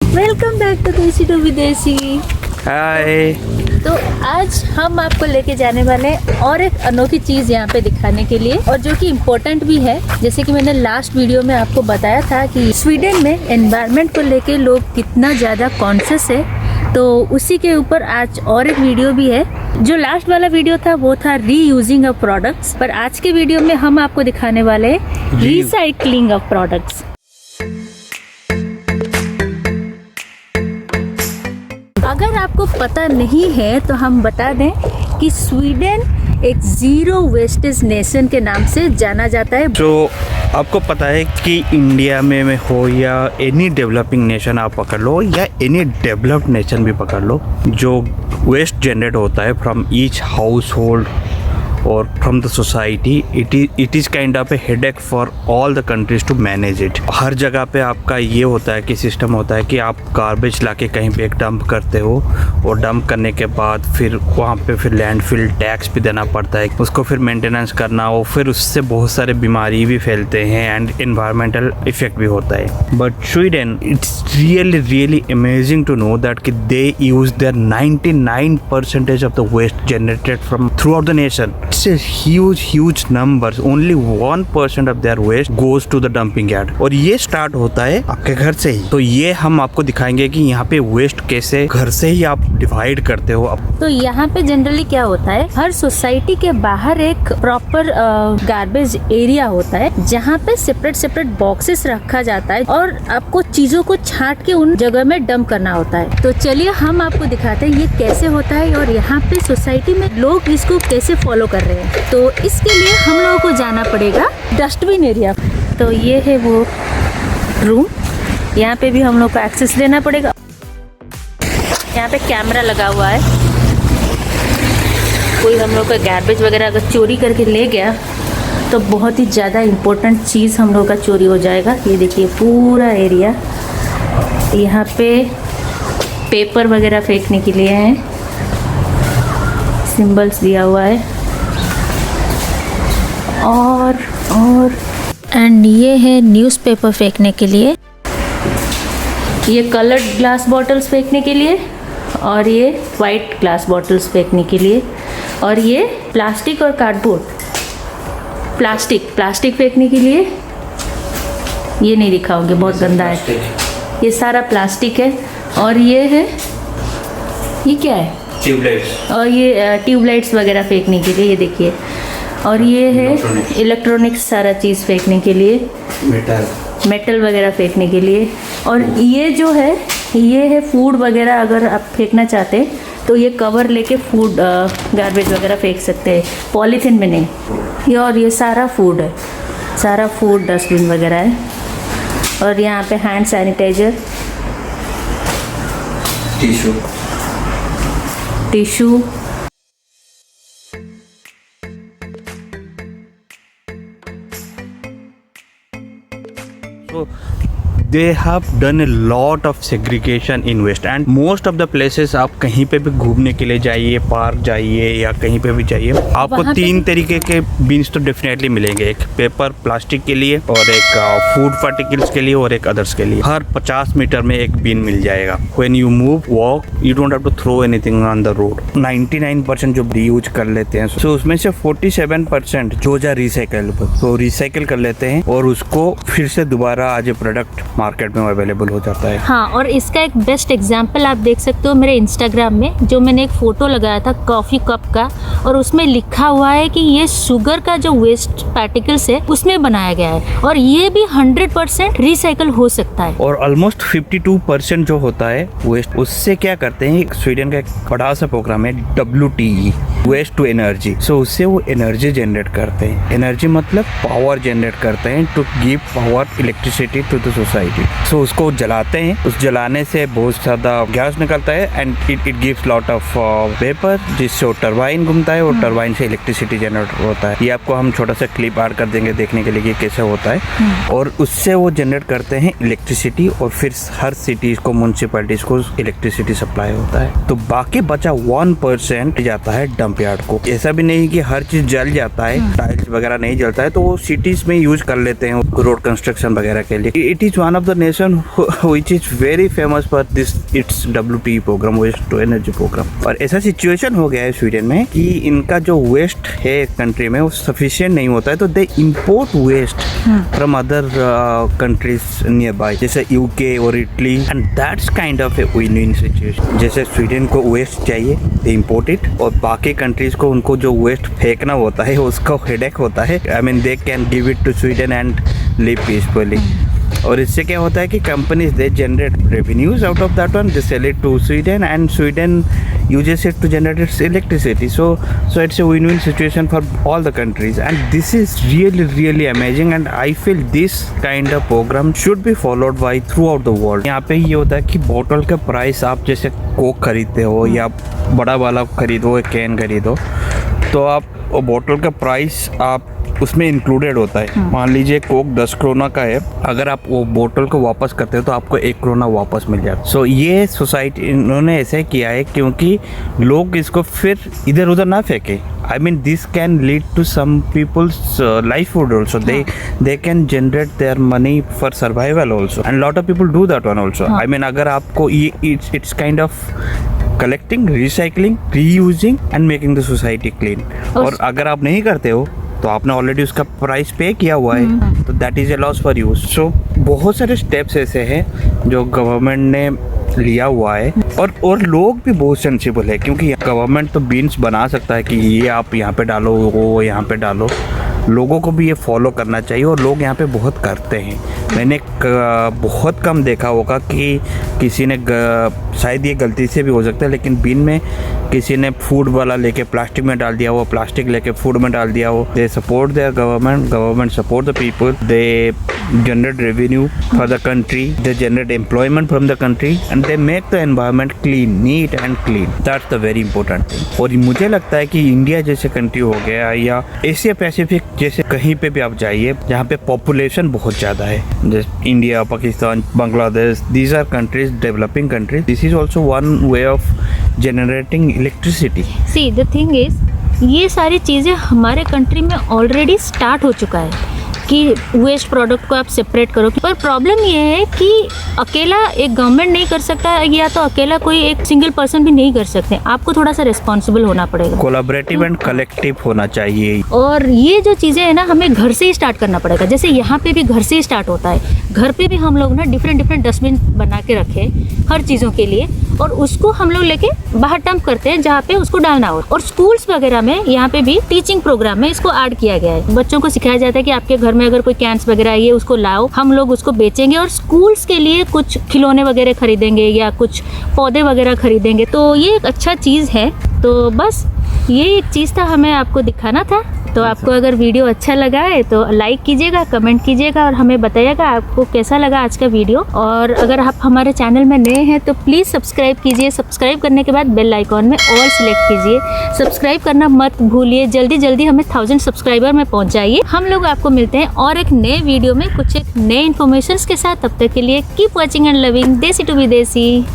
Welcome back to देसी to विदेशी। हाय। तो आज हम आपको लेके जाने वाले हैं और एक अनोखी चीज़ यहाँ पे दिखाने के लिए, और जो कि इम्पोर्टेंट भी है। जैसे कि मैंने लास्ट वीडियो में आपको बताया था कि स्वीडन में एनवायरनमेंट को लेके लोग कितना ज़्यादा कॉन्शियस है, तो उसी के ऊपर आज और एक वीडियो भी है। जो लास्ट वाला वीडियो था वो था रीयूजिंग ऑफ प्रोडक्ट्स, पर आज के वीडियो में हम आपको दिखाने वाले हैं रिसाइकलिंग ऑफ प्रोडक्ट्स। अगर आपको पता नहीं है तो हम बता दें कि स्वीडन एक जीरो वेस्टेज नेशन के नाम से जाना जाता है। जो आपको पता है कि इंडिया में हो या एनी डेवलपिंग नेशन आप पकड़ लो या एनी डेवलप्ड नेशन भी पकड़ लो, जो वेस्ट जनरेट होता है फ्रॉम ईच हाउस होल्ड और from the society, it is kind of a headache for all the countries to manage it. हर जगह पे आपका ये होता है कि सिस्टम होता है कि आप गार्बेज लाके कहीं पे एक डंप करते हो, और डंप करने के बाद फिर वहाँ पे फिर लैंडफिल टैक्स भी देना पड़ता है, उसको फिर मेंटेनेंस करना हो, फिर उससे बहुत सारे बीमारी भी फैलते हैं एंड एनवायरमेंटल इफेक्ट भी होता है। But Sweden, it's really amazing to know that कि they use their 99% of the waste generated from throughout the nation. It's a huge numbers. Only 1% of their waste goes to the dumping yard. और ये start होता है आपके घर से ही। तो ये हम आपको दिखाएंगे कि यहाँ पे वेस्ट कैसे घर से ही आप डिवाइड करते हो। तो यहाँ पे जनरली क्या होता है, हर सोसाइटी के बाहर एक प्रॉपर गार्बेज एरिया होता है, जहाँ पे सेपरेट बॉक्सेस रखा जाता है और आपको चीजों को छांट के उन जगह में डंप करना होता है। तो चलिए हम आपको दिखाते हैं ये कैसे होता है और यहाँ पे सोसाइटी में लोग इसको कैसे फॉलो कर रहे हैं। तो इसके लिए हम लोगों को जाना पड़ेगा डस्टबिन एरिया। तो ये है वो रूम, यहाँ पे भी हम लोग को एक्सेस लेना पड़ेगा। यहाँ पे कैमरा लगा हुआ है, कोई हम लोग का गार्बेज वगैरह अगर चोरी करके ले गया तो बहुत ही ज़्यादा इम्पोर्टेंट चीज़ हम लोग का चोरी हो जाएगा। ये देखिए पूरा एरिया, यहाँ पे पेपर वगैरह फेंकने के लिए है, सिंबल्स दिया हुआ है, और एंड ये है न्यूज़पेपर फेंकने के लिए, ये कलर्ड ग्लास बॉटल्स फेंकने के लिए, और ये वाइट ग्लास बॉटल्स फेंकने के लिए, और ये प्लास्टिक और कार्डबोर्ड, प्लास्टिक फेंकने के लिए। ये नहीं दिखाओगे, बहुत गंदा है, ये सारा प्लास्टिक है। और ये है, ये क्या है, ट्यूबलाइट्स, और ये ट्यूबलाइट्स वगैरह फेंकने के लिए, ये देखिए। और ये है इलेक्ट्रॉनिक्स, सारा चीज़ फेंकने के लिए, मेटल वगैरह फेंकने के लिए। और ये जो है, ये है फूड वगैरह, अगर आप फेंकना चाहते हैं तो ये कवर लेके फूड गार्बेज वगैरह फेंक सकते हैं, पॉलीथीन में नहीं। ये और ये सारा फूड है, सारा फूड डस्टबिन वगैरह है। और यहाँ पे hand sanitiser, tissue. So they have done a lot of segregation in waste and most of the places आप कहीं पे भी घूमने के लिए जाइए, पार्क जाइए या कहीं पे भी जाइए, आपको 3 तरीके के बिन्स तो डेफिनेटली मिलेंगे। एक पेपर प्लास्टिक के लिए, और एक फूड पार्टिकल्स के लिए, और एक अदर्स के लिए। हर 50 मीटर में एक बिन मिल जाएगा। When you move, walk, you don't have to throw anything on the road. 99% जो रीयूज कर लेते हैं, so उसमें से 47% जो रिसाइकलेबल, तो रिसाइकल कर लेते हैं और उसको फिर से दोबारा आज प्रोडक्ट मार्केट में अवेलेबल हो जाता है। हाँ, और इसका एक बेस्ट एग्जांपल आप देख सकते हो मेरे इंस्टाग्राम में, जो मैंने एक फ़ोटो लगाया था कॉफ़ी कप का, और उसमें लिखा हुआ है कि ये शुगर का जो वेस्ट पार्टिकल्स है उसमें बनाया गया है, और ये भी 100% रिसाइकल हो सकता है। और ऑलमोस्ट 52% जो होता है वेस्ट, उससे क्या करते हैं, स्वीडन का एक बड़ा सा प्रोग्राम है WTE, वेस्ट टू एनर्जी। सो उससे वो एनर्जी जनरेट करते हैं। एनर्जी मतलब पावर जनरेट करते हैं to give power, electricity to the society. So उसको जलाते हैं, उस जलाने से बहुत ज़्यादा गैस निकलता है and it gives lot of vapour, जिससे वो टरबाइन घूमता है और टरबाइन से इलेक्ट्रिसिटी जनरेट होता है। ये आपको हम छोटा सा क्लिप ऐड कर देंगे देखने के लिए कि कैसे होता है। और उससे वो जनरेट करते हैं इलेक्ट्रिसिटी, और फिर हर सिटीज़ को, म्यूनसिपैलिटीज़ को इलेक्ट्रिसिटी सप्लाई होता है। तो बाकी बचा 1% जाता है डंप यार्ड को। ऐसा भी नहीं कि हर चीज़ जल जाता है, टाइल्स वगैरह नहीं जलता है, तो वो सिटीज़ में यूज कर लेते हैं रोड कंस्ट्रक्शन वगैरह के लिए। It is one of the nation which is very famous for this its WTE program, waste to energy program. और ऐसा सिचुएशन हो गया है स्वीडन में कि इनका जो वेस्ट है कंट्री में वो सफिशिएंट नहीं होता है, तो they import waste from other countries nearby, जैसे यूके और Italy, and that's kind of a win win situation. जैसे स्वीडन को वेस्ट चाहिए, दे इंपोर्ट इट, और बाकी कंट्रीज को उनको जो वेस्ट फेंकना होता है उसका हेडेक होता है. I mean they can give it to Sweden and live peacefully. और इससे क्या होता है कि companies they generate revenues out of that one, they sell it to Sweden and Sweden uses it to generate its electricity. So it's a win-win situation for all the countries, and this is really amazing, and I feel this kind of program should be followed by throughout the world. यहाँ पे ये होता है कि बोतल का price, आप जैसे कोक खरीदते हो या बड़ा वाला खरीदो या कैन खरीदो, तो आप वो बोतल का प्राइस आप उसमें इंक्लूडेड होता है. मान लीजिए कोक 10 करोना का है, अगर आप वो बोतल को वापस करते हो तो आपको 1 करोना वापस मिल जाता है. सो ये सोसाइटी इन्होंने ऐसे किया है क्योंकि लोग इसको फिर इधर उधर ना फेंके. I mean this can lead to some people's livelihood also. They can generate their money for survival also, and lot of people do that one also. I mean अगर आपको it's kind of collecting, recycling, reusing and making the society clean. और अगर आप नहीं करते हो तो आपने ऑलरेडी उसका प्राइस पे किया हुआ है, तो that is a loss for you. So बहुत सारे स्टेप्स ऐसे हैं जो गवर्नमेंट ने लिया हुआ है, और लोग भी बहुत सेंसिबल है, क्योंकि गवर्नमेंट तो बीन्स बना सकता है कि ये आप यहाँ पे डालो, वो यहाँ पे डालो. लोगों को भी ये फॉलो करना चाहिए, और लोग यहाँ पे बहुत करते हैं. मैंने बहुत कम देखा होगा कि किसी ने शायद ये गलती से भी हो सकता है, लेकिन बिन में किसी ने फूड वाला लेके प्लास्टिक में डाल दिया, वो प्लास्टिक लेके फूड में डाल दिया. वो they support their government support the people, they generate revenue for the country, they generate employment from the country, and they make the environment clean, neat and clean. That's the very important thing. और मुझे लगता है कि India जैसे country हो गया या Asia Pacific जैसे कहीं पे भी आप जाइए जहाँ पे पॉपुलेशन बहुत ज़्यादा है, जैसे India, Pakistan, Bangladesh, these are countries, developing countries. This is also one way of generating electricity. See, the thing is, ये सारी चीज़ें हमारे कंट्री में ऑलरेडी स्टार्ट हो चुका है कि वेस्ट प्रोडक्ट को आप सेपरेट करो. पर प्रॉब्लम ये है कि अकेला एक गवर्नमेंट नहीं कर सकता, या तो अकेला कोई एक सिंगल पर्सन भी नहीं कर सकते. आपको थोड़ा सा रिस्पॉन्सिबल होना पड़ेगा, कोलैबोरेटिव एंड कलेक्टिव होना चाहिए. और ये जो चीज़ें हैं ना, हमें घर से ही स्टार्ट करना पड़ेगा. जैसे यहाँ पे भी घर से ही स्टार्ट होता है. घर पे भी हम लोग ना डिफरेंट डस्टबिन बना के रखे हर चीज़ों के लिए, और उसको हम लोग लेके बाहर डंप करते हैं जहाँ पे उसको डालना हो. और स्कूल्स वगैरह में यहाँ पे भी टीचिंग प्रोग्राम में इसको ऐड किया गया है. बच्चों को सिखाया जाता है कि आपके घर में अगर कोई कैंस वगैरह है, ये उसको लाओ, हम लोग उसको बेचेंगे, और स्कूल्स के लिए कुछ खिलौने वगैरह खरीदेंगे या कुछ पौधे वगैरह खरीदेंगे. तो ये एक अच्छा चीज़ है. तो बस ये एक चीज़ था, हमें आपको दिखाना था. तो आपको अगर वीडियो अच्छा लगा है तो लाइक कीजिएगा, कमेंट कीजिएगा, और हमें बताइएगा आपको कैसा लगा आज का वीडियो. और अगर आप हमारे चैनल में नए हैं तो प्लीज़ सब्सक्राइब कीजिए. सब्सक्राइब करने के बाद बेल आइकॉन में ऑल सिलेक्ट कीजिए. सब्सक्राइब करना मत भूलिए. जल्दी हमें 1000 सब्सक्राइबर में पहुंचाइए. हम लोग आपको मिलते हैं और एक नए वीडियो में कुछ एक नए इन्फॉर्मेशन के साथ. तब तक के लिए कीप वॉचिंग एंड लविंग देसी टू विदेशी.